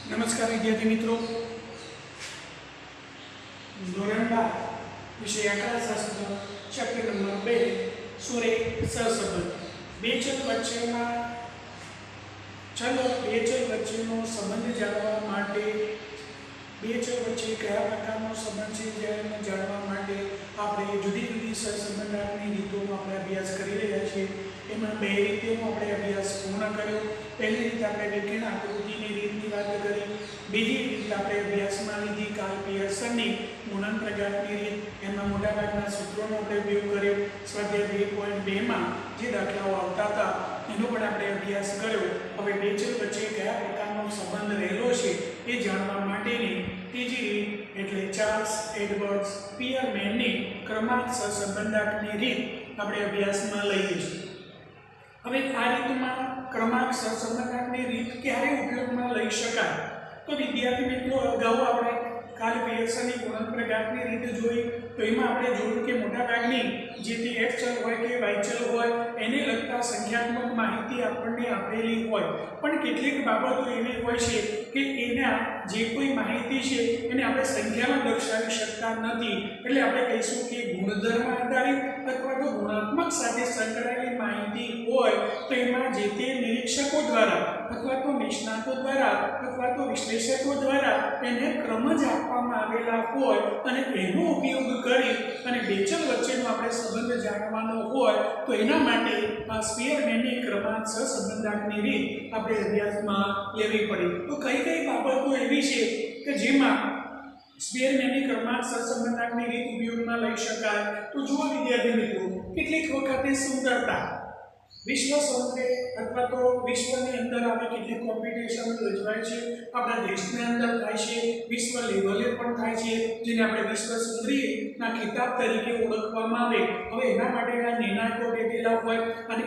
नमस्कार विद्यार्थी मित्रों, धोरण 12 विषय आंकड़ाशास्त्र चैप्टर नंबर 2 सूर्य सहसंबंध બે ચલ વચ્ચેનો સંબંધ જાણવા માટે બે ચલ વચ્ચે કયા પ્રકારનો સંબંધ છે જેને જાણવા માટે આપણે જુદી જુદી સહસંબંધની રીતોનો આપણે અભ્યાસ કરી રહ્યા છીએ। એમાં બે રીતોનો આપણે અભ્યાસ પૂર્ણ કર્યો। પહેલી રીત આપણે વિકર્ણ આકૃતિની રીતની વાત કરી, બીજી રીત આપણે અભ્યાસમાં લીધી કાર્લ પિયર્સનની ગુણન પ્રકારની રીત। એમાં મોટાભાગના સૂત્રોનો આપણે ઉપયોગ કર્યો। સ્વાધ્યાય 2.2 માં જે દાખલાઓ આવતા હતા એનો પણ આપણે અભ્યાસ કર્યો। હવે બે ચલ વચ્ચે કયા પ્રકારનો સંબંધ રહેલો છે એ જાણવા માટેની ત્રીજી રીત એટલે ચાર્લ્સ એડવર્ડ સ્પીયરમેનની ક્રમાંક સહસંબંધકની રીત આપણે અભ્યાસમાં લઈએ છીએ। હવે આ રીતમાં ક્રમાંક સહસંબંધકની રીત ક્યારે ઉપયોગમાં લઈ શકાય તો વિદ્યાર્થી મિત્રો અગાઉ આપણે કાર્લ પિયર્સનની ગુણન પ્રકારની રીત જોઈ તો એમાં આપણે જોયું કે મોટાભાગની જે તે x ચલ હોય કે y ચલ હોય એને લગતા સંખ્યાત્મક માહિતી આપણને આપેલી હોય, પણ કેટલીક બાબતો એવી હોય છે કે એના જે કોઈ માહિતી છે એને આપણે સંખ્યામાં દર્શાવી શકતા નથી। એટલે આપણે કહીશું કે ગુણધર્મ આધારિત અથવા તો ગુણાત્મક સાથે સંકળાયેલી માહિતી હોય તો એમાં જે તે નિરીક્ષકો દ્વારા અથવા તો નિષ્ણાતો દ્વારા અથવા તો વિશ્લેષકો દ્વારા એને ક્રમ જ આપવામાં આવેલા હોય અને એનો ઉપયોગ કરી અને બે ચલ વચ્ચેનો આપણે સંબંધ જાણવાનો હોય તો એના માટે આ સ્પીયરમેનની ક્રમાંક સહસંબંધકની રીત આપણે અભ્યાસમાં લેવી પડી। તો કઈ કઈ બાબતો એવી છે કે જેમાં સ્પીયરમેનની ક્રમાંક સહસંબંધકની રીત ઉપયોગમાં લઈ શકાય તો જુઓ વિદ્યાર્થી મિત્રો, કેટલીક વખતે સુંદરતા વિશ્વ સૌંદર્ય અથવા તો વિશ્વની અંદર આવી કેટલીક કોમ્પિટિશન યોજાય છે, આપણા દેશની અંદર થાય છે, વિશ્વ લેવલે પણ થાય છે, જેને આપણે વિશ્વ સુંદરીના ખિતાબ તરીકે ઓળખવામાં આવે। હવે એના માટેના નિર્ણાયકો બેઠેલા હોય અને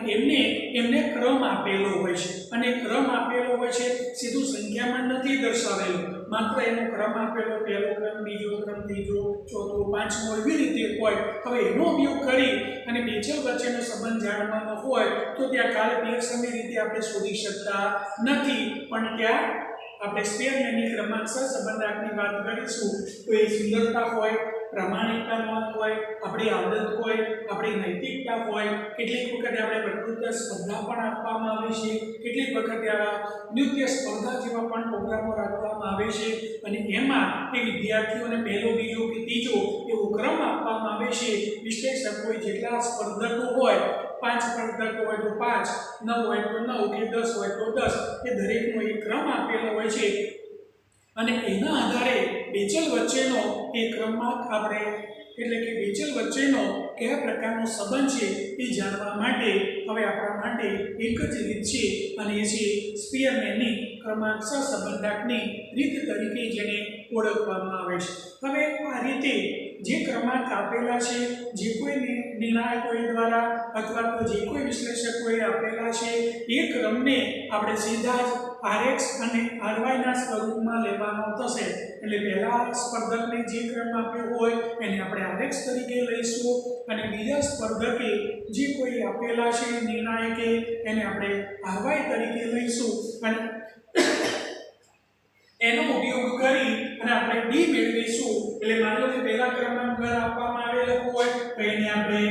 એમને ક્રમ આપેલો હોય છે અને ક્રમ આપેલો હોય છે સીધું સંખ્યામાં નથી દર્શાવેલો, માત્ર એનો ક્રમ આપેલો, પહેલો ક્રમ, બીજો ક્રમ, ત્રીજો, ચોથો, પાંચમો એવી રીતે હોય। હવે એનો ઉપયોગ કરી અને બે ચલ વચ્ચેનો સંબંધ જાણવાનો હોય તો ત્યાં કાર્લ પિયર્સનની રીતે આપણે શોધી શકતા નથી, પણ ત્યાં આપણે સ્પીયરમેનની ક્રમાંક સહસંબંધકની વાત કરીશું તો એ સુંદરતા હોય, પ્રામાણિકતા હોય, આપણી આદત હોય, આપણી નૈતિકતા હોય, કેટલીક વખતે આપણે વક્તૃત્વ સ્પર્ધા પણ આપવામાં આવે છે, કેટલીક વખતે આવા નૃત્ય સ્પર્ધા જેવા પણ પ્રોગ્રામો રાખવામાં આવે છે અને એમાં એ વિદ્યાર્થીઓને પહેલો, બીજો કે ત્રીજો એવો ક્રમ આપવામાં આવે છે। વિશ્લેષકો જેટલા સ્પર્ધકો હોય, 5 સ્પર્ધકો હોય તો 5, 9 હોય તો 9 કે 10 હોય તો 10, એ દરેકનો એક ક્રમ આપેલો હોય છે અને એના આધારે બે ચલ વચ્ચેનો એ ક્રમાંક આપણે એટલે કે બે ચલ વચ્ચેનો કયા પ્રકારનો સંબંધ છે એ જાણવા માટે હવે આપણા માટે એક જ રીત છે અને એ છે સ્પીયરમેનની ક્રમાંક સહસંબંધકની રીત તરીકે જેને ઓળખવામાં આવે છે। હવે આ રીતે જે ક્રમાંક આપેલા છે, જે કોઈ નિર્ણાયકો દ્વારા અથવા તો જે કોઈ વિશ્લેષકોએ આપેલા છે એ ક્રમને આપણે સીધા જ rx અને ry ના સ્વરૂપમાં લેવાનો થશે। એટલે પહેલા સ્પર્ધકને જે ક્રમ આપ્યો હોય એને આપણે rx તરીકે લઈશું અને બીજા સ્પર્ધકે જે કોઈ આપેલા છે નિર્ણાયકે એને આપણે ry તરીકે લઈશું અને એનો ઉપયોગ કરી અને આપણે d મેળવીશું। એટલે માનો કે પહેલા ક્રમાંક દ્વારા આપવામાં આવેલો હોય તો એને આપણે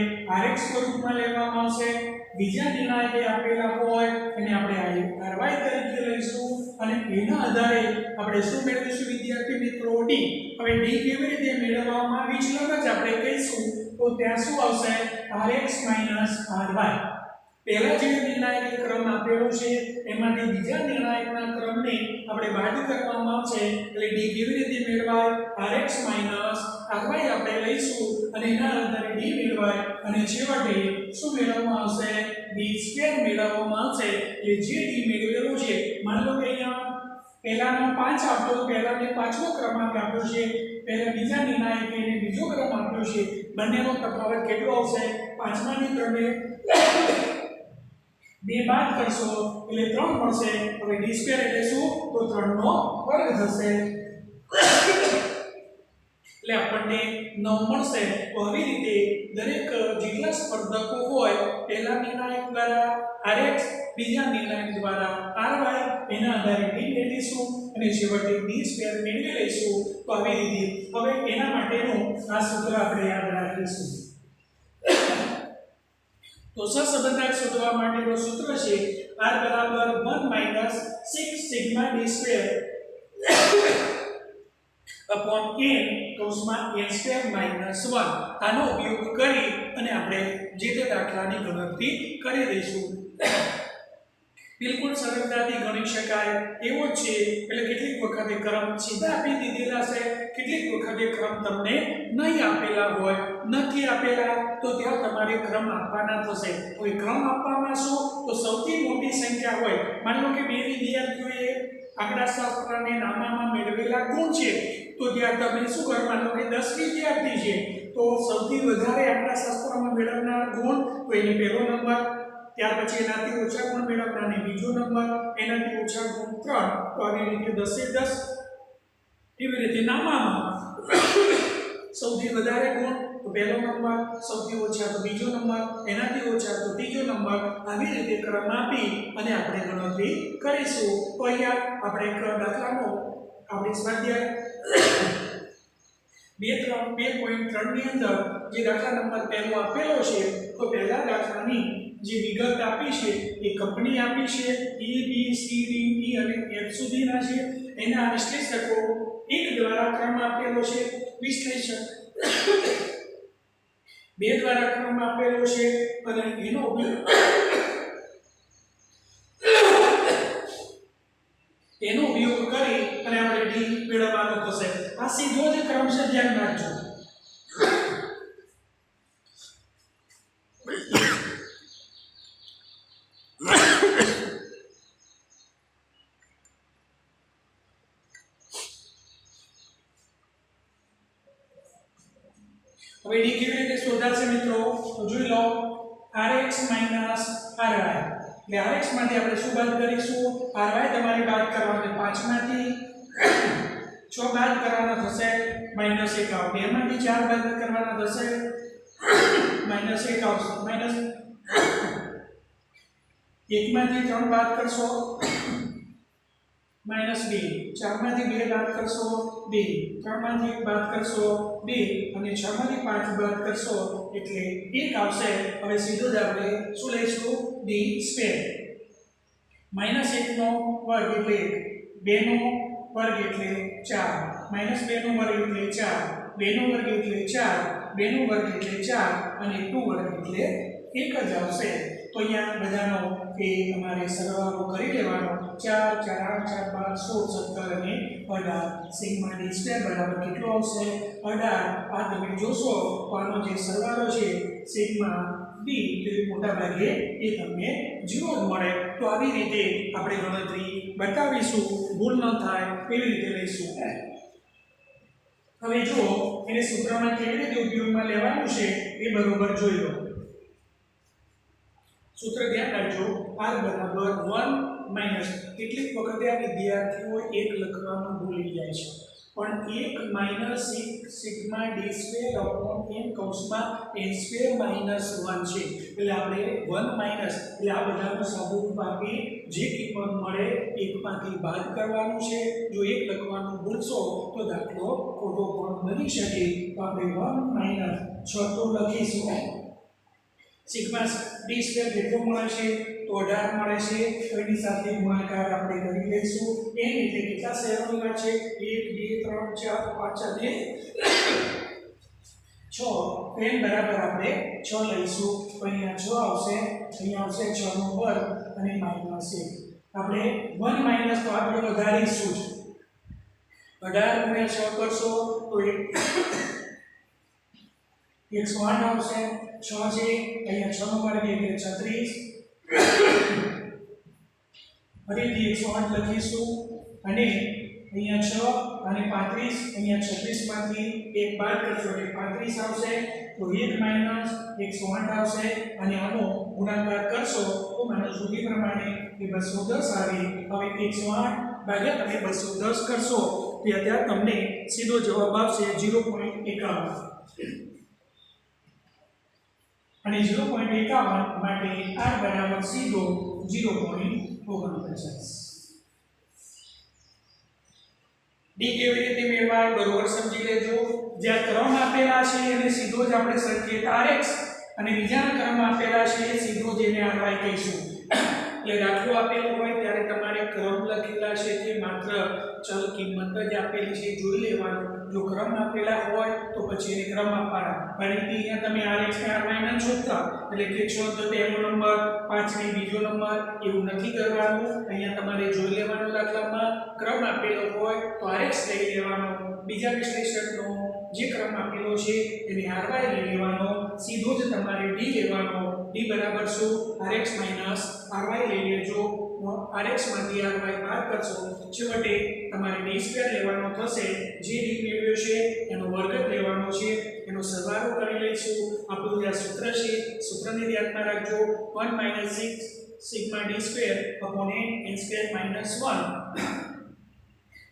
rx સ્વરૂપમાં લેવામાં આવશે, બીજા નિર્ણાયકે આપેલા હોય એને આપણે ry તરીકે લઈશું અને એના આધારે આપણે શું મેળવીશું વિદ્યાર્થી મિત્રો? d। હવે d કેવી રીતે મેળવવામાં આવી છે લગત આપણે કહીશું તો ત્યાં શું આવશે? rx ry। પહેલા જે નિર્ણાયક ક્રમ આપેલો છે એમાંથી બીજા નિર્ણાયકના ક્રમને આપણે બાદ કરવામાં આવશે એટલે d કેવી રીતે મેળવાય? rx ry આપણે લઈશું અને એના આધારે d મેળવાય અને છેવટે શું મેળવવામાં આવશે? d² મેળવવામાં આવશે। એટલે જે d મેળવેલો છે, માની લો કે અહીંયા પહેલાનો 5 આપ્યો તો પહેલાને 5મો ક્રમાંક આપ્યો છે, પહેલા બીજા નિર્ણાયકે એને બીજો ક્રમ આપ્યો છે, બંનેનો તફાવત કેટલો આવશે? 5માની ક્રમે 2 બાદ કરશો એટલે 3 મળશે। હવે d² એટલે શું? તો 3 નો વર્ગ થશે। એટલે આપણને 9 મળશે. તો આવી રીતે દરેક જેટલા સ્પર્ધકો હોય પહેલા નિર્ણાયક દ્વારા Rx, બીજા નિર્ણાયક દ્વારા Ry, એના આધારે d મેળવીશું અને છેવટે d² મેળવી લઈશું. તો આવી રીતે હવે એના માટેનું આ સૂત્ર આપણે યાદ રાખીશું. તો સહસંબંધાંક શોધવા માટેનું સૂત્ર છે r બરાબર 1 - 6 સિગ્મા d² upon n કૌંસમાં n² - 1. આનો ઉપયોગ કરી અને આપણે જે તે દાખલાની ગણતરી કરી દઈશું. બિલકુલ સરળતાથી ગણી શકાય એવો જ છે. એટલે કેટલીક વખતે ક્રમ સીધા આપી દીધેલા છે, કેટલીક વખતે ક્રમ તમને નહીં આપેલા હોય, નથી આપેલા તો ત્યાં તમારે ક્રમ આપવાના થશે. તો એ ક્રમ આપવામાં શું? તો સૌથી મોટી સંખ્યા હોય, માની લો કે બે વિદ્યાર્થીઓએ આંકડાશાસ્ત્રને નામામાં મેળવેલા ગુણ છે, તો ત્યાં તમે શું કરો? માની લો કે 10 વિદ્યાર્થી છે, તો સૌથી વધારે આંકડાશાસ્ત્રમાં મેળવનાર ગુણ તો એને પહેલો નંબર, ત્યાર પછી એનાથી ઓછા ગુણ મેળવનારને બીજો નંબર, એનાથી ઓછા ગુણ 3. તો આવી રીતે 10 એ 10. એવી રીતે નામામાં સૌથી વધારે ગુણ તો પહેલો નંબર, સૌથી ઓછા તો બીજો નંબર, એનાથી ઓછા તો ત્રીજો નંબર. આવી રીતે ક્રમ આપી અને આપણે ગણતરી કરીશું. તો અહીંયા આપણે એક દાખલાનો આપણે સ્વાધ્યાય 2.3 ની અંદર જે દાખલા નંબર પહેલો આપેલો છે, તો પહેલા દાખલાની જે વિગત આપી છે એ કંપની આપી છે, A B C D E અને F સુધીના છે. એના વિશ્લેષકો 1 દ્વારા ક્રમ આપેલો છે, વિશ્લેષક 2 દ્વારા ક્રમ આપેલો છે અને એનો ઉપયોગ કરી અને આપણે D મેળવવાનો થશે. આ સીધો જ ક્રમ છે, ધ્યાન રાખજો. હવે D કેવી રીતે શોધાશે મિત્રો? તો જોઈ લો, Rx - Ry. એટલે Rx માંથી આપણે શું બાદ કરીશું? Ry તમારે બાદ કરવાના 5 માંથી 6 બાદ કરવાના થશે -1 આવશે. 2 માંથી 4 બાદ કરવાના થશે -1 આવશે. -1 માંથી 3 બાદ કરશો -2. 4 માંથી 2 બાદ કરશો 2. 3 માંથી 1 બાદ કરશો 2 અને 6 માંથી 5 બાદ કરશો એટલે 1 આવશે. હવે સીધો જ આપણે શું લઈશું? d². -1 નો વર્ગ એટલે 2 નો વર્ગ એટલે 4, -2 નો વર્ગ એટલે 4, 2 નો વર્ગ એટલે 4, 2 નો વર્ગ એટલે 4 અને 1 નો વર્ગ એટલે 1 જ આવશે. તો અહીંયા બધાનો એ તમારે સરવાળો કરી લેવાનો. 4 4 8 4 12 16 17 અને 18 સિગ્મા d² બરાબર કેટલો આવશે? 18. આ તમે જોશો તો આનો જે સરવાળો છે સિગ્મા d તો મોટા ભાગે એ તમને 0 જ મળે. તો આવી રીતે આપણે ગણતરી બતાવીશું, ભૂલ ન થાય એવી રીતે લઈશું. હવે જો એને સૂત્રમાં કેવી રીતે ઉપયોગમાં લેવાનું છે એ બરોબર જોઈ લો. સૂત્ર ધ્યાન રાખજો, r બરાબર 1 - કેટલીક વખતે આ વિદ્યાર્થીઓ 1 લખવાનું ભૂલી જાય છે, પણ 1 - 6 સિગ્મા d² n કૌંસમાં n² - 1 છે. એટલે આપણે 1 - એટલે આ બધાનો સાદુરૂપ આપી જે કિંમત મળે 1 માંથી બાદ કરવાનું છે. જો 1 લખવાનું ભૂલશો તો દાખલો ખોટો પણ બની શકે. તો આપણે 1 - 6 તો લખીશું. સિગ્મા d² કેટલો મળે છે? તો 18 મળે છે. તો એની સાથે ગુણાકાર આપણે કરી લઈશું. n એટલે કેટલા શેરોની વાત છે? 1 2 3 4 5 અને 6. n બરાબર આપણે 6 લઈશું. તો અહીંયા 6 આવશે, અહીંયા આવશે 6 નો વર્ગ અને -1. આપણે 1 - તો આપણે વધારીશું જ. 18 × 6 કરશો તો 108 આવશે. 6 છે, અહીંયા 6 નો વર્ગ એટલે 36. ફરીથી 108 લખીશું અને અહીંયા 6 અને 35, અહીંયા 36 માંથી 1 બાદ કરશો એટલે 35 આવશે. તો 1 - 108 આવશે અને આનો ગુણાકાર કરશો તો મને સૂત્ર પ્રમાણે એ 210 આવે. હવે 108 ભાગ્યા તમે 210 કરશો તો અત્યારે તમને સીધો જવાબ આવશે 0.51 અને 0.51 માટે r બરાબર સીધો 0.49 ડી કેવી રીતે મેળવાય બરોબર સમજી લેજો જ્યાં ક્રમ આપેલા છે એને સીધો જ આપણે સંકેત rx અને બીજાના ક્રમ આપેલા છે સીધો જેને ry કહીશું એટલે દાખલો આપેલો હોય ત્યારે તમારે ક્રમ લખેલા છે તે માત્ર ચલ કિંમત જ આપેલી છે જોઈ લેવાનું જો ક્રમ આપેલા હોય તો પછી એને ક્રમ આપવાના ફરીથી અહીંયા તમે rx ને ry ના શોધતા એટલે કે 6 તો પહેલો નંબર 5 ને બીજો નંબર એવું નથી કરવાનું અહીંયા તમારે જોઈ લેવાનું દાખલામાં ક્રમ આપેલો હોય તો rx લઈ લેવાનો બીજા વિશ્લેષણનો જે ક્રમ આપેલો છે એને ry લઈ લેવાનો સીધો જ તમારે d લેવાનો d બરાબર શું rx ry લઈ લેજો rx માંથી ry બાદ કરશો છેવટે તમારે d2 લેવાનો થશે જે d મેળવ્યો છે એનો વર્ગ લેવાનો છે એનો સરવાળો કરી લઈશું આપણું જે સૂત્ર છે સૂત્રને ધ્યાનમાં રાખજો 1 - 6 સિગ્મા d2 / n2 - 1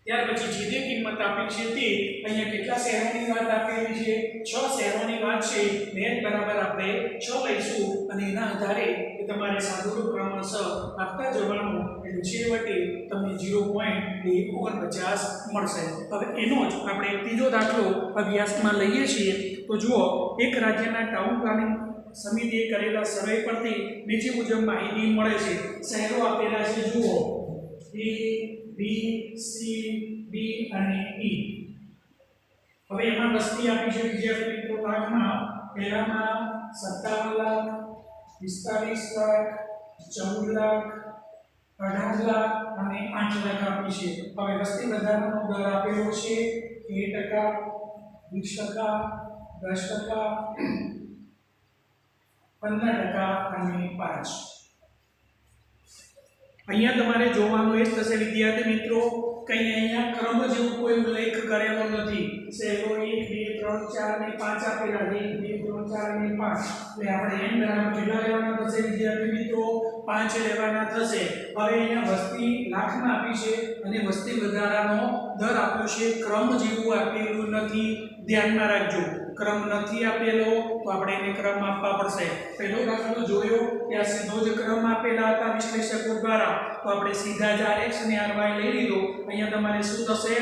ત્યાર પછી જે કિંમત આપી છે તે અહીંયા કેટલા શહેરોની વાત આપેલી છે 6 શહેરોની વાત છે n બરાબર આપણે 6 લઈશું અને એના આધારે તમારે સાદુરૂપ ક્રમશઃ આપતા જવાનું એટલે છેવટે તમને 0.49 મળશે હવે એનો જ આપણે ત્રીજો દાખલો અભ્યાસમાં લઈએ છીએ તો જુઓ એક રાજ્યના ટાઉન પ્લાનિંગ સમિતિએ કરેલા સર્વે પરથી નીચે મુજબ માહિતી મળે છે શહેરો આપેલા છે જુઓ A B C D અને E હવે એમાં વસ્તી આપી છે વિદ્યાર્થી મિત્રો ભાગમાં પહેલામાં 57 લાખ 45 લાખ 14 લાખ 18 લાખ અને 8 લાખ આપી છે હવે વસ્તી વધારાનો દર આપેલો છે 2%, 20%, 10%, 15% અને 5%. અહીંયા તમારે જોવાનું એ જ થશે વિદ્યાર્થી મિત્રો કઈ અહીંયા ક્રમ જેવું કોઈ ઉલ્લેખ કરેલો નથી શહેરો 1 2 3 4 અને 5 આપેલા છે 1 2 3 4 અને 5 એટલે આપણે n બરાબર કેટલા લેવાના થશે વિદ્યાર્થી મિત્રો 5 લેવાના થશે હવે અહીંયા વસ્તી લાખમાં આપી છે અને વસ્તી વધારાનો દર આપ્યો છે ક્રમ જેવું આપેલું નથી ધ્યાનમાં રાખજો ક્રમ નથી આપેલો તો આપણે એને ક્રમ આપવા પડશે પહેલો દાખલો જોયો ત્યાં સીધો જ ક્રમ આપેલા હતા વિશ્લેષકો દ્વારા તો આપણે સીધા જ rx અને ry લઈ લીધો અહીંયા તમારે શું થશે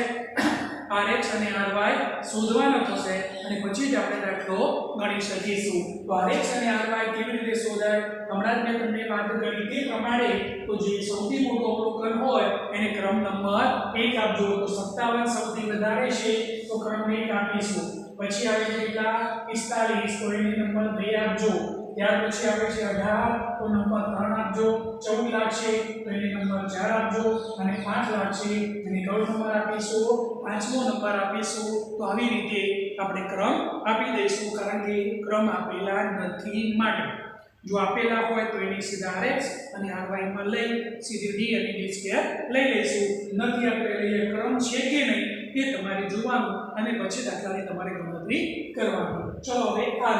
rx અને ry શોધવાનો થશે અને પછી જ આપણે દાખલો ગણી શકીશું તો rx અને ry કેવી રીતે શોધાય હમણાં જ મેં તમને વાત કરી તે પ્રમાણે તો જે સૌથી મોટો અવલોકન હોય એને ક્રમ નંબર 1 આપજો તો 57 સૌથી વધારે છે તો ક્રમ 1 આપીશું પછી આવે છે કેટલા 45 તો એને નંબર 2 આપજો ત્યાર પછી આવે છે 18 તો નંબર 3 આપજો 14 લાખ છે તો એને નંબર 4 આપજો અને 5 લાખ છે એને કયો નંબર આપીશું પાંચમો નંબર આપીશું તો આવી રીતે આપણે ક્રમ આપી દઈશું કારણ કે ક્રમ આપેલા નથી માટે જો આપેલા હોય તો એને સીધા rx અને ry માં લઈ સીધી d અને d2 લઈ લઈશું નથી આપેલા ક્રમ છે કે નહીં તે તમારે જોવાનું અને પછી દાખલાની તમારે ગણતરી કરવાની ચલો હવે ry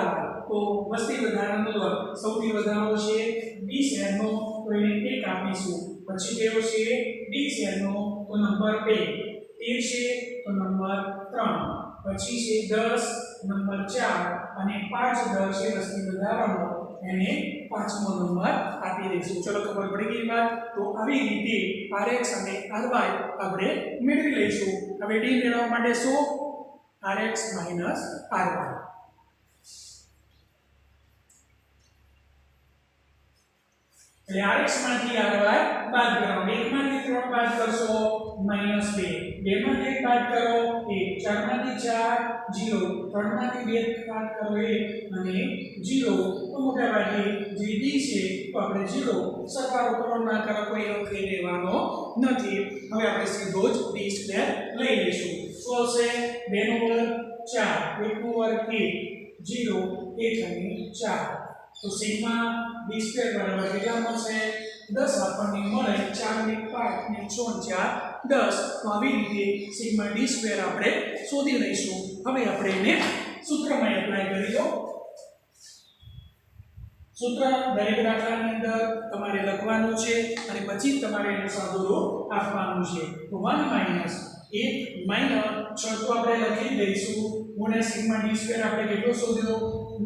તો વસ્તી વધારાનો દર સૌથી વધારો છે b શહેરનો તો એને 1 આપીશું પછી કયો છે d શહેરનો તો નંબર 2 13 છે તો નંબર 3 પછી છે 10 નંબર 4 અને 5 દર છે વસ્તી વધારાનો એને પાંચમો નંબર આપી દઈશું ચલો ખબર પડી ગઈ વાત તો આવી રીતે rx અને ry આપણે મેળવી લઈશું હવે d મેળવવા માટે શું rx - ry એટલે rx માંથી ry બાદ કરો 1 માંથી 3 બાદ કરશો -2 2 માંથી 1 બાદ કરો 1 4 માંથી 4 0 3 માંથી 2 બાદ કરો 1 અને 0 તો મોટા ભાગે જે d છે તો આપણે 0 સરવાળો કરો ના કરો કોઈ લખી લેવાનો નથી હવે આપણે સીધો જ d2 લઈ લઈશું શું હશે 2 નો વર્ગ 4 1 નો વર્ગ 1 0 1 અને 4 तो सिग्मा d2 बराबर કેટલા મળશે 10 આપણને મળે 4 ને 5 ને 6 4 10 તો આવી રીતે સિગ્મા d2 આપણે શોધી લઈશું હવે આપણે એને સૂત્રમાં એપ્લાય કરી દો સૂત્ર દરેક દાખલાની અંદર તમારે લખવાનું છે અને પછી તમારે એનું સાદુરૂપ આપવાનું છે તો 1 - 1 માઈનસ 6 તો આપણે લખી દઈશું ગુણ્યા સિગ્મા d સ્ક્વેર આપણે કેટલો શોધ્યો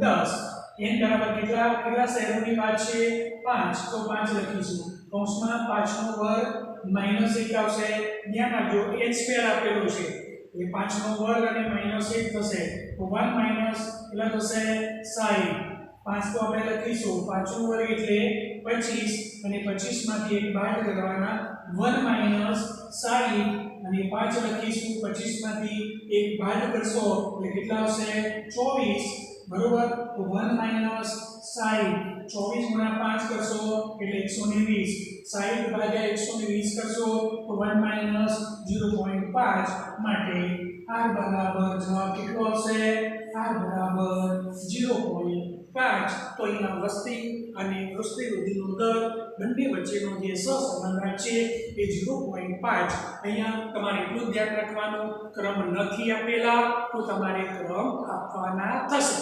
10 n બરાબર કેટલા શેરોની વાત છે 5 તો 5 લખીશું કૌંસમાં 5 નો વર્ગ માઈનસ 1 આવશે ધ્યાન રાખજો h સ્ક્વેર આપેલો છે એ 5 નો વર્ગ અને માઈનસ 1 થશે તો 1 માઈનસ એટલે થશે 60 5 તો આપણે લખીશું 5 નો વર્ગ એટલે 25 અને 25 માંથી એક બાદ કરવાના 1 માઈનસ 60 અને 5 લખીશું 25 માંથી એક બાદ કરશો એટલે કેટલા આવશે 24 બરોબર તો 1 માઈનસ 60 24 ગુણ્યા 5 કરશો એટલે 120 60 ભાગ્યા 120 કરશો તો 1 માઈનસ 0.5 માટે r બરાબર જવાબ કેટલો આવશે r બરાબર 0.5 તો અહીંયા વસ્તી અને વૃષ્ટિ વૃદ્ધિનો દર બંને વચ્ચેનો જે સહસંબંધ છે એ 0.5 અહીંયા તમારે એટલું ધ્યાન રાખવાનું ક્રમ નથી આપેલા તો તમારે ક્રમ આપવાના થશે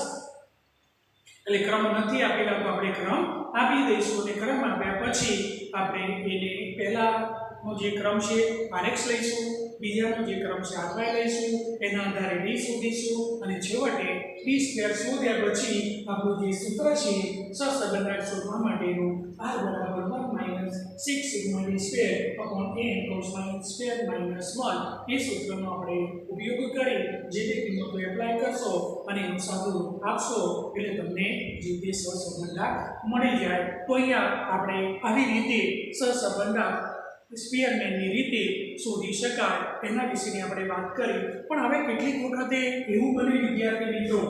એટલે ક્રમ નથી આપેલા તો આપણે ક્રમ આપી દઈશું અને ક્રમ આપ્યા પછી આપણે એને પહેલાનો જે ક્રમ છે rx લઈશું બીજાનો જે ક્રમ છે ry લઈશું એના આધારે d શોધીશું અને છેવટે d સ્ક્વેર શોધ્યા પછી આપણું જે સૂત્ર છે સહસંબંધ શોધવા માટેનું r બરાબર 1 - 6 sigma d square upon n કોસમાં n square minus 1 એ સૂત્રનો આપણે ઉપયોગ કરી જે તે કિંમતો એપ્લાય કરશો અને એનું સાદું આપશો એટલે તમને જે તે સહસંબંધ મળી જાય તો અહીંયા આપણે આવી રીતે સહસંબંધ સ્પીયરમેનની રીતે શોધી શકાય એના વિશેની આપણે વાત કરી પણ હવે કેટલીક વખતે એવું બને વિદ્યાર્થી મિત્રો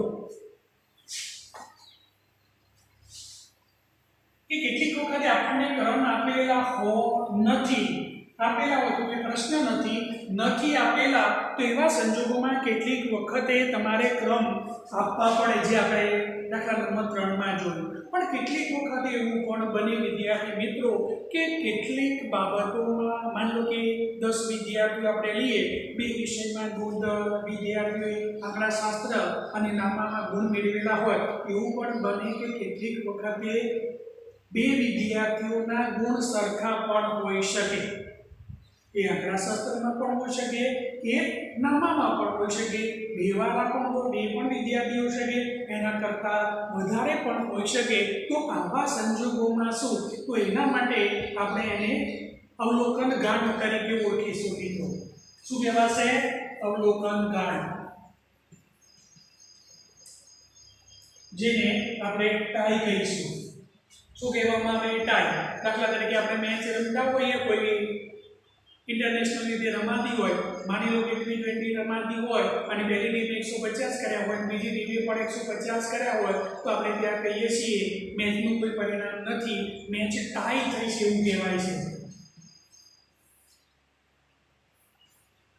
કે કેટલીક વખતે આપણને ક્રમ આપેલા નથી આપેલા હોય તો કોઈ પ્રશ્ન નથી આપેલા તો એવા સંજોગોમાં કેટલીક વખતે તમારે ક્રમ આપવા પડે જે આપણે દાખલા નંબર 3 માં જોયું પણ કેટલીક વખતે એવું પણ બને વિદ્યાર્થી મિત્રો કે કેટલીક બાબતોમાં માન લો કે 10 વિદ્યાર્થીઓ આપણે લઈએ બે વિષયમાં ગુણ વિદ્યાર્થીઓએ આંકડાશાસ્ત્ર અને નામમાં ગુણ મેળવેલા હોય એવું પણ બને કે કેટલીક વખતે બે વિદ્યાર્થીઓના ગુણ સરખા પણ હોઈ શકે એ આંકડાશાસ્ત્રમાં પણ હોઈ શકે એ નામમાં પણ હોઈ શકે બે વાળા પણ હોય બે પણ વિદ્યાર્થીઓ શકે એના કરતાં વધારે પણ હોઈ શકે તો આવા સંજોગોમાં શું તો એના માટે આપણે એને અવલોકન ગાંઠ તરીકે ઓળખીશું મિત્રો શું કહેવાશે અવલોકન ગાંઠ જેને આપણે ટાઈ કહીશું શું કહેવામાં આવે ટાઈ દાખલા તરીકે આપણે મેચ રમતા હોઈએ કોઈ इंटरनेशनल રીતે રમાતી હોય માની લો કે T20 રમાતી હોય અને પહેલી ટીમે 150 કર્યા હોય બીજી ટીમે પણ 150 કર્યા હોય તો આપણે ત્યાં કહીએ છીએ મેચનું કોઈ પરિણામ નથી મેચ ટાઈ થઈ છે એવું કહેવાય છે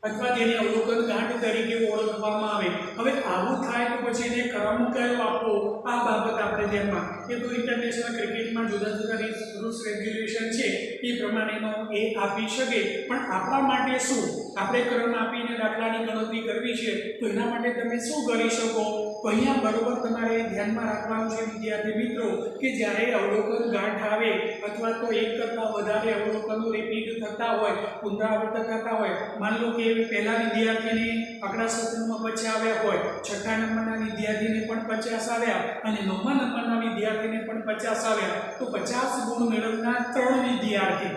અથવા તેને અવલોકન ગાંઠ તરીકે ઓળખવામાં આવે હવે આવું થાય તો પછી એને ક્રમ કયો આપવો આ બાબત આપણે ધ્યાનમાં કે તો ઇન્ટરનેશનલ ક્રિકેટમાં જુદા જુદા રૂલ્સ રેગ્યુલેશન છે એ પ્રમાણેનો એ આપી શકે પણ આપણા માટે શું આપણે ક્રમ આપીને દાખલાની ગણતરી કરવી છે તો એના માટે તમે શું કરી શકો તો અહીંયા બરોબર તમારે ધ્યાનમાં રાખવાનું છે વિદ્યાર્થી મિત્રો કે જ્યારે અવલોકન ગાંઠ આવે અથવા તો એક કરતાં વધારે અવલોકનો રિપીટ થતા હોય પુનરાવર્તન થતા હોય માન લો કે પહેલા વિદ્યાર્થીને આંકડાશાસ્ત્રમાં 50 આવ્યા હોય છઠ્ઠા નંબરના વિદ્યાર્થીને પણ 50 આવ્યા અને નવમા નંબરના વિદ્યાર્થીને પણ 50 આવ્યા તો 50 ગુણ મેળવનાર 3 વિદ્યાર્થી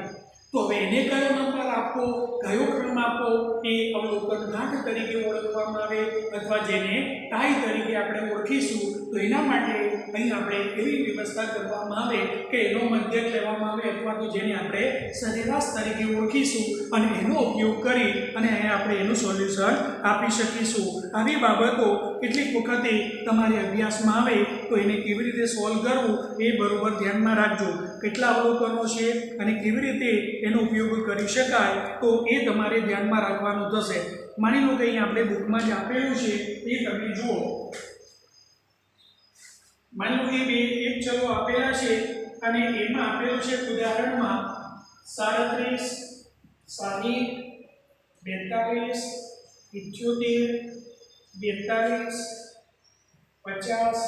તો હવે એને કયો નંબર આપવો કયો ક્રમ આપવો એ અવલોકન ગાંઠ તરીકે ઓળખવામાં આવે અથવા જેને ટાઈ તરીકે આપણે ઓળખીશું તો એના માટે અહીં આપણે એવી વ્યવસ્થા કરવામાં આવે કે એનો મધ્યક લેવામાં આવે અથવા તો જેને આપણે સરેરાશ તરીકે ઓળખીશું અને એનો ઉપયોગ કરી અને અહીંયા આપણે એનું સોલ્યુશન આપી શકીશું આવી બાબતો કેટલીક વખતે તમારે અભ્યાસમાં આવે તો એને કેવી રીતે સોલ્વ કરવું એ બરોબર ધ્યાનમાં રાખજો કેટલા અવલોકનો છે અને કેવી રીતે એનો ઉપયોગ કરી શકાય તો એ તમારે ધ્યાનમાં રાખવાનું થશે માની લો કે અહીં આપણે બુકમાં જ આપેલું છે એ તમે જુઓ માની લો કે બે એક ચલો આપેલા છે અને એમાં આપેલું છે ઉદાહરણમાં 37 60 42 78 42 50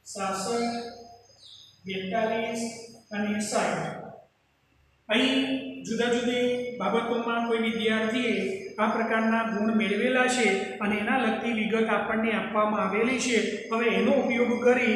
66 42 અને 60 અહીં જુદા જુદી બાબતોમાં કોઈ વિદ્યાર્થીએ આ પ્રકારના ગુણ મેળવેલા છે અને એના લગતી વિગત આપણને આપવામાં આવેલી છે. હવે એનો ઉપયોગ કરી